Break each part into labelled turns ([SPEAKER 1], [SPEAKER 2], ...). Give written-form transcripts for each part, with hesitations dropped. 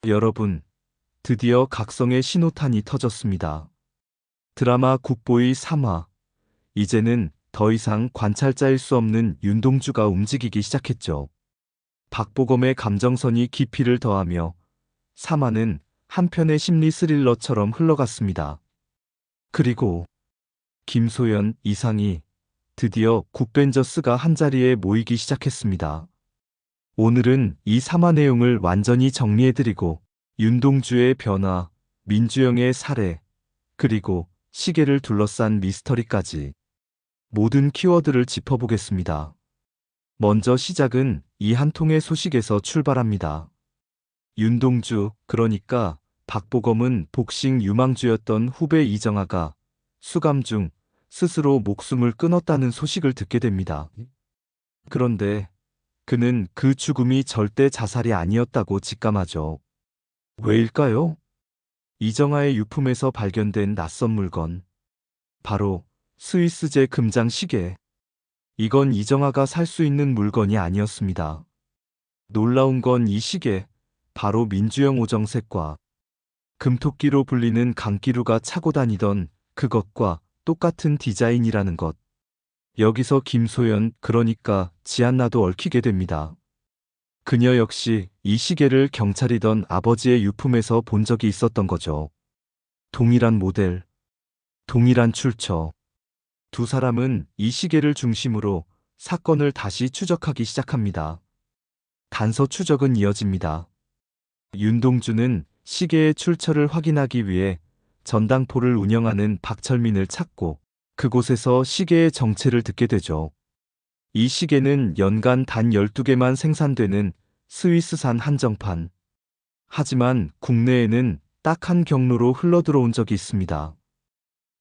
[SPEAKER 1] 여러분, 드디어 각성의 신호탄이 터졌습니다. 드라마 굿보이 3화. 이제는 더 이상 관찰자일 수 없는 윤동주가 움직이기 시작했죠. 박보검의 감정선이 깊이를 더하며 3화는 한편의 심리 스릴러처럼 흘러갔습니다. 그리고 김소연, 이상희, 드디어 굿벤저스가 한자리에 모이기 시작했습니다. 오늘은 이 3화 내용을 완전히 정리해드리고 윤동주의 변화, 민주영의 살해, 그리고 시계를 둘러싼 미스터리까지 모든 키워드를 짚어보겠습니다. 먼저 시작은 이 한 통의 소식에서 출발합니다. 윤동주, 그러니까 박보검은 복싱 유망주였던 후배 이정아가 수감 중 스스로 목숨을 끊었다는 소식을 듣게 됩니다. 그런데 그는 그 죽음이 절대 자살이 아니었다고 직감하죠. 왜일까요? 이정아의 유품에서 발견된 낯선 물건. 바로 스위스제 금장 시계. 이건 이정아가 살 수 있는 물건이 아니었습니다. 놀라운 건 이 시계, 바로 민주영 오정색과 금토끼로 불리는 강기루가 차고 다니던 그것과 똑같은 디자인이라는 것. 여기서 김소연, 그러니까 지안나도 얽히게 됩니다. 그녀 역시 이 시계를 경찰이던 아버지의 유품에서 본 적이 있었던 거죠. 동일한 모델, 동일한 출처. 두 사람은 이 시계를 중심으로 사건을 다시 추적하기 시작합니다. 단서 추적은 이어집니다. 윤동주는 시계의 출처를 확인하기 위해 전당포를 운영하는 박철민을 찾고 그곳에서 시계의 정체를 듣게 되죠. 이 시계는 연간 단 12개만 생산되는 스위스산 한정판. 하지만 국내에는 딱 한 경로로 흘러들어온 적이 있습니다.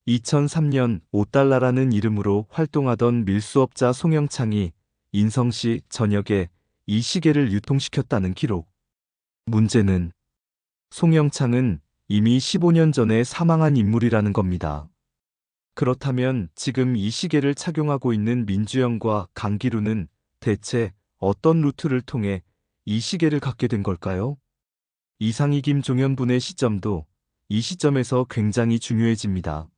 [SPEAKER 1] 2003년 5달러라는 이름으로 활동하던 밀수업자 송영창이 인성시 전역에 이 시계를 유통시켰다는 기록. 문제는 송영창은 이미 15년 전에 사망한 인물이라는 겁니다. 그렇다면 지금 이 시계를 착용하고 있는 민주영과 강기루는 대체 어떤 루트를 통해 이 시계를 갖게 된 걸까요? 이상희 김종현분의 시점도 이 시점에서 굉장히 중요해집니다.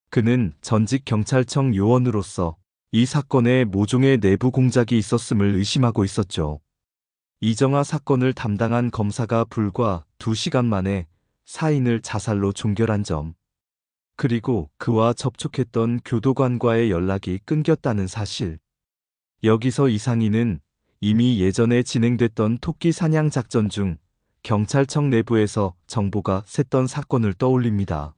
[SPEAKER 1] 그는 전직 경찰청 요원으로서 이 사건에 모종의 내부 공작이 있었음을 의심하고 있었죠. 이정아 사건을 담당한 검사가 불과 2시간 만에 사인을 자살로 종결한 점. 그리고 그와 접촉했던 교도관과의 연락이 끊겼다는 사실. 여기서 이상희는 이미 예전에 진행됐던 토끼 사냥 작전 중 경찰청 내부에서 정보가 샜던 사건을 떠올립니다.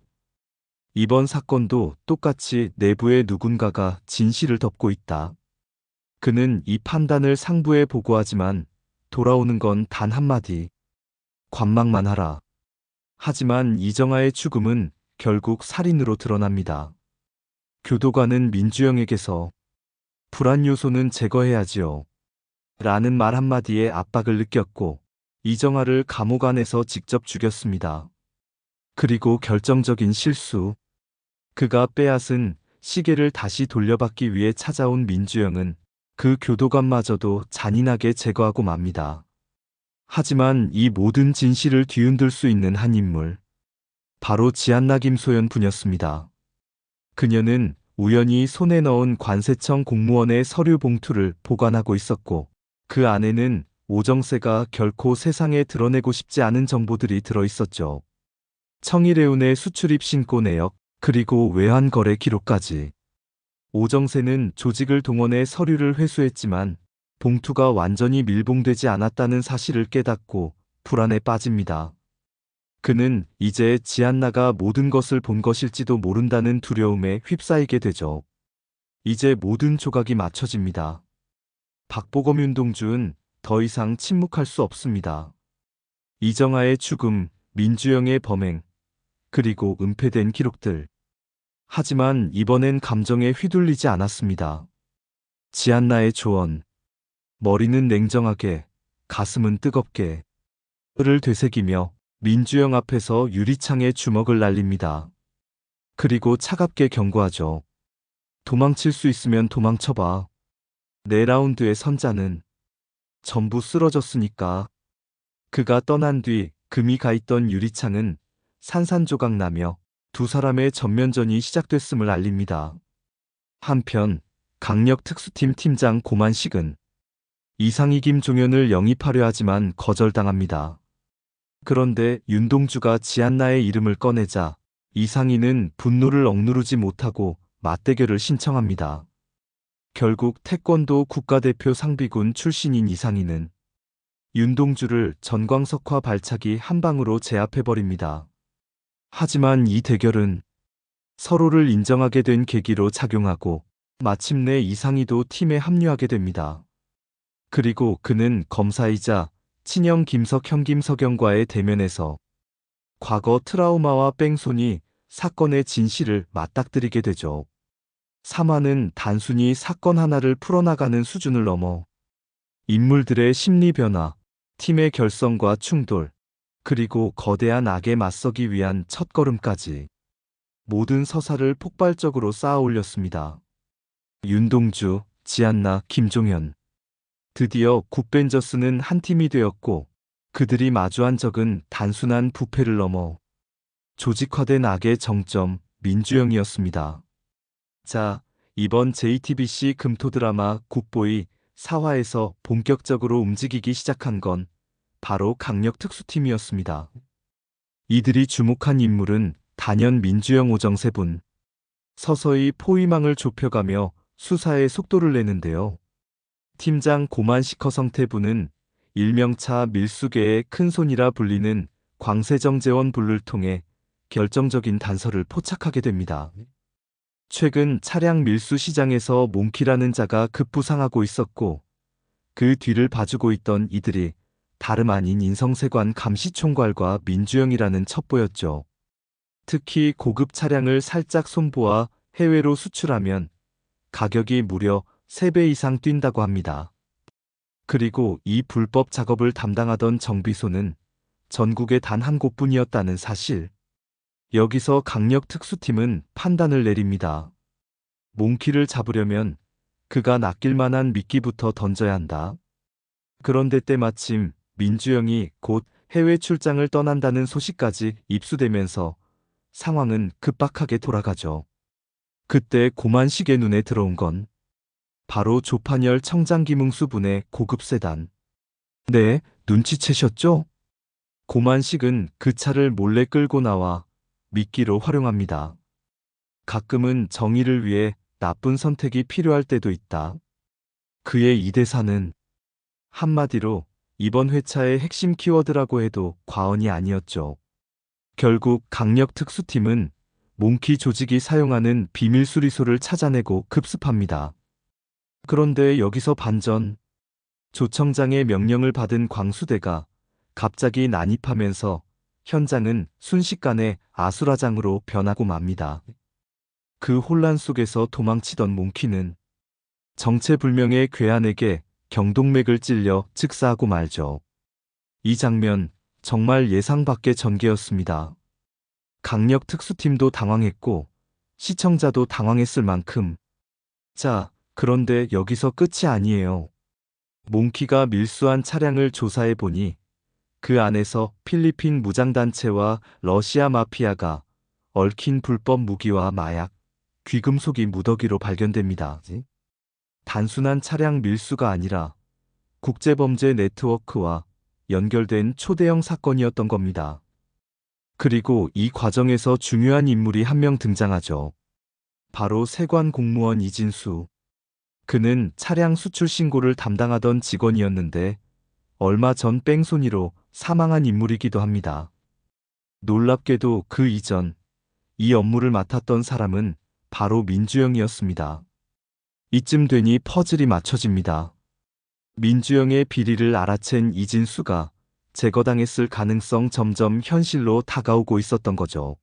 [SPEAKER 1] 이번 사건도 똑같이 내부의 누군가가 진실을 덮고 있다. 그는 이 판단을 상부에 보고하지만 돌아오는 건 단 한마디. 관망만 하라. 하지만 이정아의 죽음은 결국 살인으로 드러납니다. 교도관은 민주영에게서 불안 요소는 제거해야지요. 라는 말 한마디에 압박을 느꼈고 이정아를 감옥 안에서 직접 죽였습니다. 그리고 결정적인 실수. 그가 빼앗은 시계를 다시 돌려받기 위해 찾아온 민주영은 그 교도관마저도 잔인하게 제거하고 맙니다. 하지만 이 모든 진실을 뒤흔들 수 있는 한 인물. 바로 지안나 김소연 분이었습니다. 그녀는 우연히 손에 넣은 관세청 공무원의 서류 봉투를 보관하고 있었고 그 안에는 오정세가 결코 세상에 드러내고 싶지 않은 정보들이 들어있었죠. 청일해운의 수출입 신고 내역, 그리고 외환 거래 기록까지. 오정세는 조직을 동원해 서류를 회수했지만 봉투가 완전히 밀봉되지 않았다는 사실을 깨닫고 불안에 빠집니다. 그는 이제 지안나가 모든 것을 본 것일지도 모른다는 두려움에 휩싸이게 되죠. 이제 모든 조각이 맞춰집니다. 박보검 윤동주는 더 이상 침묵할 수 없습니다. 이정아의 죽음, 민주영의 범행, 그리고 은폐된 기록들. 하지만 이번엔 감정에 휘둘리지 않았습니다. 지안나의 조언. 머리는 냉정하게, 가슴은 뜨겁게. 를 되새기며 민주영 앞에서 유리창에 주먹을 날립니다. 그리고 차갑게 경고하죠. 도망칠 수 있으면 도망쳐봐. 네 라운드의 선자는 전부 쓰러졌으니까. 그가 떠난 뒤 금이 가 있던 유리창은 산산조각 나며 두 사람의 전면전이 시작됐음을 알립니다. 한편 강력 특수팀 팀장 고만식은 이상희 김종현을 영입하려 하지만 거절당합니다. 그런데 윤동주가 지안나의 이름을 꺼내자 이상희는 분노를 억누르지 못하고 맞대결을 신청합니다. 결국 태권도 국가대표 상비군 출신인 이상희는 윤동주를 전광석화 발차기 한 방으로 제압해버립니다. 하지만 이 대결은 서로를 인정하게 된 계기로 작용하고 마침내 이상희도 팀에 합류하게 됩니다. 그리고 그는 검사이자 친형 김석형 김석영과의 대면에서 과거 트라우마와 뺑소니 사건의 진실을 맞닥뜨리게 되죠. 3화는 단순히 사건 하나를 풀어나가는 수준을 넘어 인물들의 심리 변화, 팀의 결성과 충돌, 그리고 거대한 악에 맞서기 위한 첫걸음까지 모든 서사를 폭발적으로 쌓아 올렸습니다. 윤동주, 지안나, 김종현. 드디어 굿벤저스는 한 팀이 되었고 그들이 마주한 적은 단순한 부패를 넘어 조직화된 악의 정점 민주영이었습니다. 자, 이번 JTBC 금토 드라마 굿보이 4화에서 본격적으로 움직이기 시작한 건 바로 강력 특수팀이었습니다. 이들이 주목한 인물은 단연 민주영 오정세분. 서서히 포위망을 좁혀가며 수사에 속도를 내는데요. 팀장 고만식 허성태분은 일명차 밀수계의 큰손이라 불리는 광세정재원 분를 통해 결정적인 단서를 포착하게 됩니다. 최근 차량 밀수 시장에서 몽키라는 자가 급부상하고 있었고 그 뒤를 봐주고 있던 이들이 다름 아닌 인성세관 감시총괄과 민주영이라는 첩보였죠. 특히 고급 차량을 살짝 손보아 해외로 수출하면 가격이 무려 3배 이상 뛴다고 합니다. 그리고 이 불법 작업을 담당하던 정비소는 전국에 단 한 곳뿐이었다는 사실. 여기서 강력 특수팀은 판단을 내립니다. 몽키를 잡으려면 그가 낚일 만한 미끼부터 던져야 한다. 그런데 때마침 민주영이 곧 해외 출장을 떠난다는 소식까지 입수되면서 상황은 급박하게 돌아가죠. 그때 고만식의 눈에 들어온 건 바로 조판열 청장 김웅수 분의 고급 세단. 네, 눈치채셨죠? 고만식은 그 차를 몰래 끌고 나와 미끼로 활용합니다. 가끔은 정의를 위해 나쁜 선택이 필요할 때도 있다. 그의 이 대사는 한마디로 이번 회차의 핵심 키워드라고 해도 과언이 아니었죠. 결국 강력 특수팀은 몽키 조직이 사용하는 비밀 수리소를 찾아내고 급습합니다. 그런데 여기서 반전. 조청장의 명령을 받은 광수대가 갑자기 난입하면서 현장은 순식간에 아수라장으로 변하고 맙니다. 그 혼란 속에서 도망치던 몽키는 정체불명의 괴한에게 경동맥을 찔려 즉사하고 말죠. 이 장면 정말 예상 밖의 전개였습니다. 강력 특수팀도 당황했고 시청자도 당황했을 만큼. 자, 그런데 여기서 끝이 아니에요. 몽키가 밀수한 차량을 조사해 보니 그 안에서 필리핀 무장단체와 러시아 마피아가 얽힌 불법 무기와 마약, 귀금속이 무더기로 발견됩니다. 단순한 차량 밀수가 아니라 국제범죄 네트워크와 연결된 초대형 사건이었던 겁니다. 그리고 이 과정에서 중요한 인물이 한 명 등장하죠. 바로 세관 공무원 이진수. 그는 차량 수출 신고를 담당하던 직원이었는데 얼마 전 뺑소니로 사망한 인물이기도 합니다. 놀랍게도 그 이전 이 업무를 맡았던 사람은 바로 민주영이었습니다. 이쯤 되니 퍼즐이 맞춰집니다. 민주영의 비리를 알아챈 이진수가 제거당했을 가능성 점점 현실로 다가오고 있었던 거죠.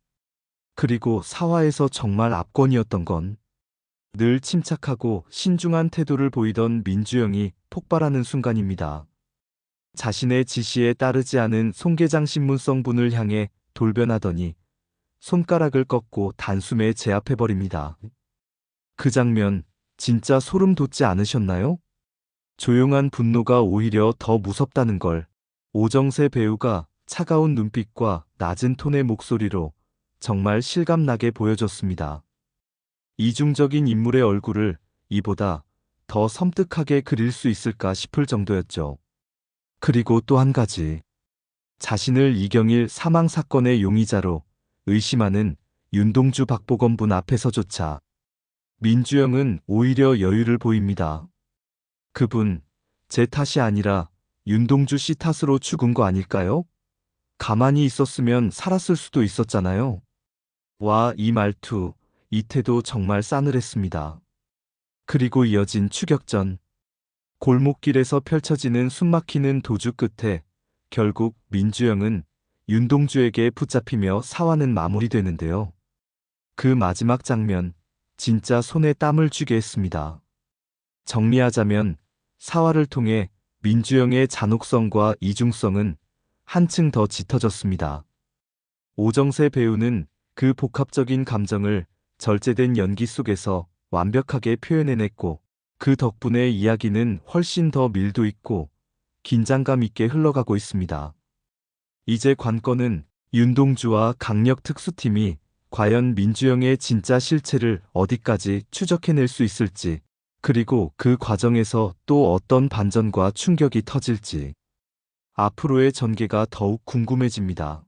[SPEAKER 1] 그리고 사화에서 정말 압권이었던 건 늘 침착하고 신중한 태도를 보이던 민주영이 폭발하는 순간입니다. 자신의 지시에 따르지 않은 송계장 신문성분을 향해 돌변하더니 손가락을 꺾고 단숨에 제압해버립니다. 그 장면 진짜 소름 돋지 않으셨나요? 조용한 분노가 오히려 더 무섭다는 걸 오정세 배우가 차가운 눈빛과 낮은 톤의 목소리로 정말 실감나게 보여줬습니다. 이중적인 인물의 얼굴을 이보다 더 섬뜩하게 그릴 수 있을까 싶을 정도였죠. 그리고 또 한 가지. 자신을 이경일 사망 사건의 용의자로 의심하는 윤동주 박보검 분 앞에서조차 민주영은 오히려 여유를 보입니다. 그분, 제 탓이 아니라 윤동주 씨 탓으로 죽은 거 아닐까요? 가만히 있었으면 살았을 수도 있었잖아요. 와, 이 말투, 이 태도 정말 싸늘했습니다. 그리고 이어진 추격전. 골목길에서 펼쳐지는 숨막히는 도주 끝에 결국 민주영은 윤동주에게 붙잡히며 사화는 마무리되는데요. 그 마지막 장면, 진짜 손에 땀을 쥐게 했습니다. 정리하자면 사화를 통해 민주영의 잔혹성과 이중성은 한층 더 짙어졌습니다. 오정세 배우는 그 복합적인 감정을 절제된 연기 속에서 완벽하게 표현해냈고, 그 덕분에 이야기는 훨씬 더 밀도 있고 긴장감 있게 흘러가고 있습니다. 이제 관건은 윤동주와 강력 특수팀이 과연 민주영의 진짜 실체를 어디까지 추적해낼 수 있을지, 그리고 그 과정에서 또 어떤 반전과 충격이 터질지. 앞으로의 전개가 더욱 궁금해집니다.